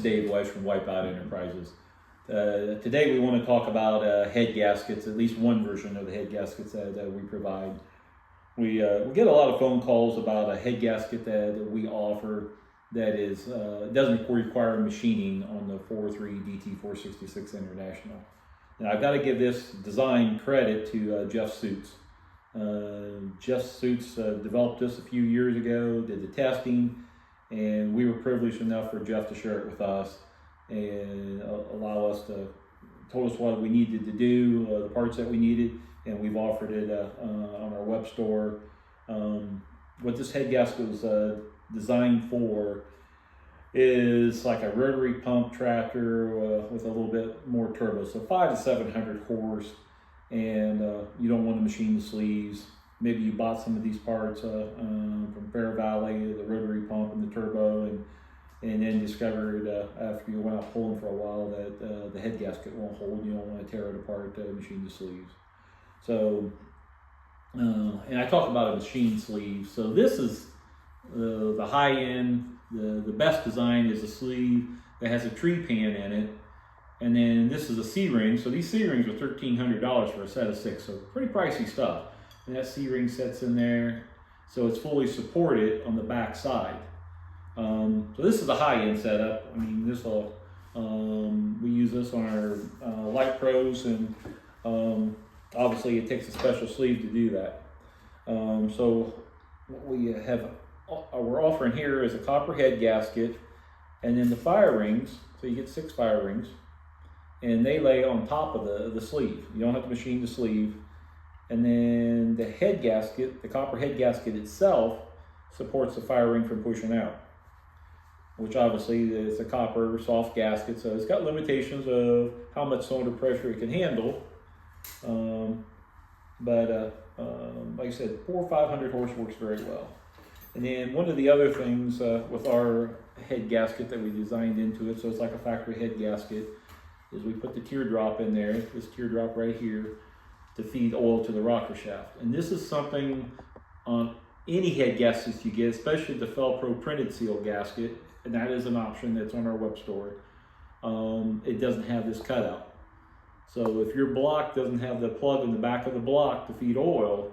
Dave Weiss from Wipeout Enterprises. Today we want to talk about head gaskets, at least one version of the head gaskets that we provide. We get a lot of phone calls about a head gasket that we offer that is doesn't require machining on the 4.3 DT466 International. And I've got to give this design credit to Jeff Suits. Jeff Suits developed this a few years ago, did the testing, and we were privileged enough for Jeff to share it with us and told us what we needed to do, the parts that we needed, and we've offered it on our web store. What this head gasket was designed for is like a rotary pump tractor with a little bit more turbo, so 500 to 700 horse, and you don't want to machine the sleeves. Maybe you bought some of these parts from Bear Valley, the rotary pump and the turbo, and then discovered after you went out pulling for a while that the head gasket won't hold. You don't want to tear it apart to machine the sleeves. So, and I talk about a machine sleeve. So this is the high end, the best design is a sleeve that has a tree pan in it. And then this is a C-ring. So these C-rings are $1,300 for a set of 6. So pretty pricey stuff. And that C-ring sets in there. So it's fully supported on the back side. So this is a high-end setup. I mean, this will, we use this on our Light Pros, and obviously it takes a special sleeve to do that. So what we're offering here is a copper head gasket, and then the fire rings. So you get 6 fire rings, and they lay on top of the sleeve. You don't have to machine the sleeve. And then the head gasket, the copper head gasket itself, supports the fire ring from pushing out, which obviously is a copper soft gasket, so it's got limitations of how much cylinder pressure it can handle. Like I said, 400 or 500 horse works very well. And then one of the other things with our head gasket that we designed into it, so it's like a factory head gasket, is we put the teardrop in there, this teardrop right here, to feed oil to the rocker shaft. And this is something on any head gaskets you get, especially the Felpro printed seal gasket, and that is an option that's on our web store. It doesn't have this cutout. So if your block doesn't have the plug in the back of the block to feed oil,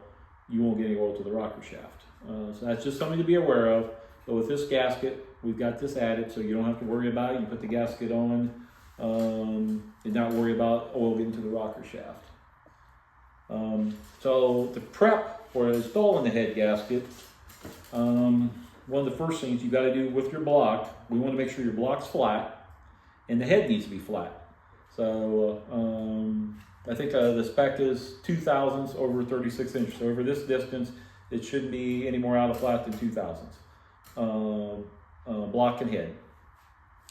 you won't get any oil to the rocker shaft. So that's just something to be aware of. But with this gasket, we've got this added, so you don't have to worry about it. You put the gasket on and not worry about oil getting to the rocker shaft. So the prep for installing the head gasket, one of the first things you got to do with your block, we want to make sure your block's flat and the head needs to be flat. So I think the spec is 2 thousandths over 36 inches. So over this distance, it shouldn't be any more out of flat than 2 thousandths. Block and head.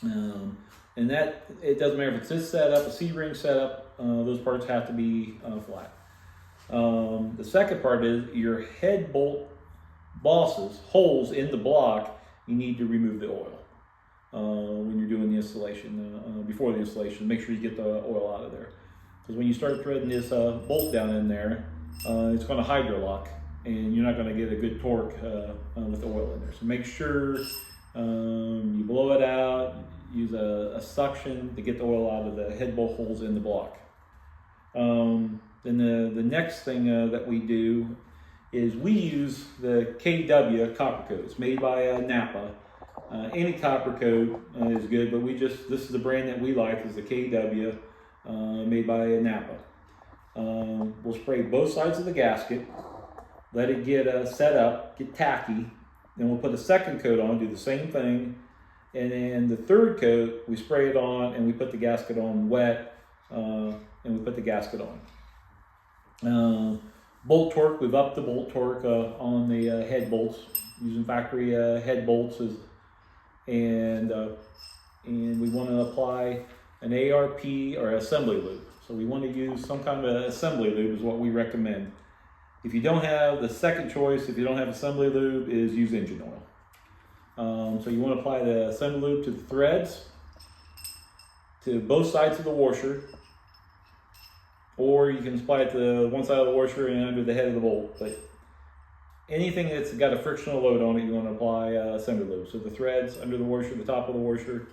And that, it doesn't matter if it's this setup, a C-ring setup, those parts have to be flat. The second part is your head bolt bosses, holes in the block, you need to remove the oil when you're doing the installation, before the installation. Make sure you get the oil out of there. Because when you start threading this bolt down in there, it's going to hydrolock, and you're not going to get a good torque with the oil in there. So make sure you blow it out, use a suction to get the oil out of the head bolt holes in the block. Then the next thing that we do is we use the KW copper coat. It's made by Napa. Any copper coat is good, but this is the brand that we like, is the KW made by Napa. We'll spray both sides of the gasket, let it get set up, get tacky, then we'll put a second coat on, do the same thing, and then the third coat, we spray it on and we put the gasket on wet, and we put the gasket on. Bolt torque, we've upped the bolt torque on the head bolts using factory head bolts, and we want to apply an ARP or assembly lube. So we want to use some kind of assembly lube is what we recommend. If you don't have, the second choice, if you don't have assembly lube, is use engine oil. So you want to apply the assembly lube to the threads, to both sides of the washer, or you can apply it to one side of the washer and under the head of the bolt. But anything that's got a frictional load on it, you want to apply assembly lube. So the threads under the washer, the top of the washer,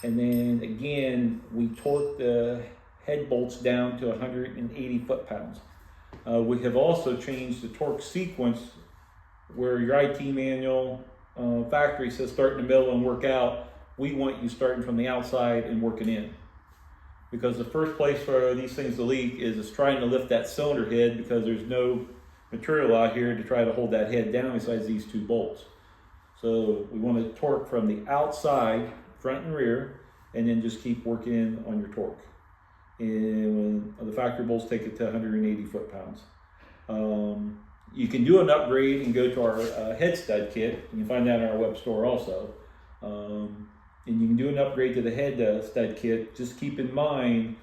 And then again, we torque the head bolts down to 180 foot-pounds. We have also changed the torque sequence where your IT manual factory says start in the middle and work out. We want you starting from the outside and working in. Because the first place for these things to leak is trying to lift that cylinder head, because there's no material out here to try to hold that head down besides these two bolts. So we want to torque from the outside, front and rear, and then just keep working on your torque. And the factory bolts take it to 180 foot-pounds. You can do an upgrade and go to our head stud kit. You can find that in our web store also. And you can do an upgrade to the head stud kit. Just keep in mind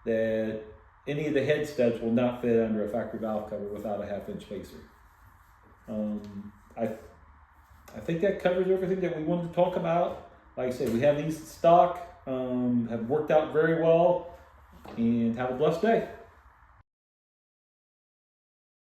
that any of the head studs will not fit under a factory valve cover without a 1/2 inch spacer. I think that covers everything that we wanted to talk about. Like I said, we have these in stock, have worked out very well, and have a blessed day.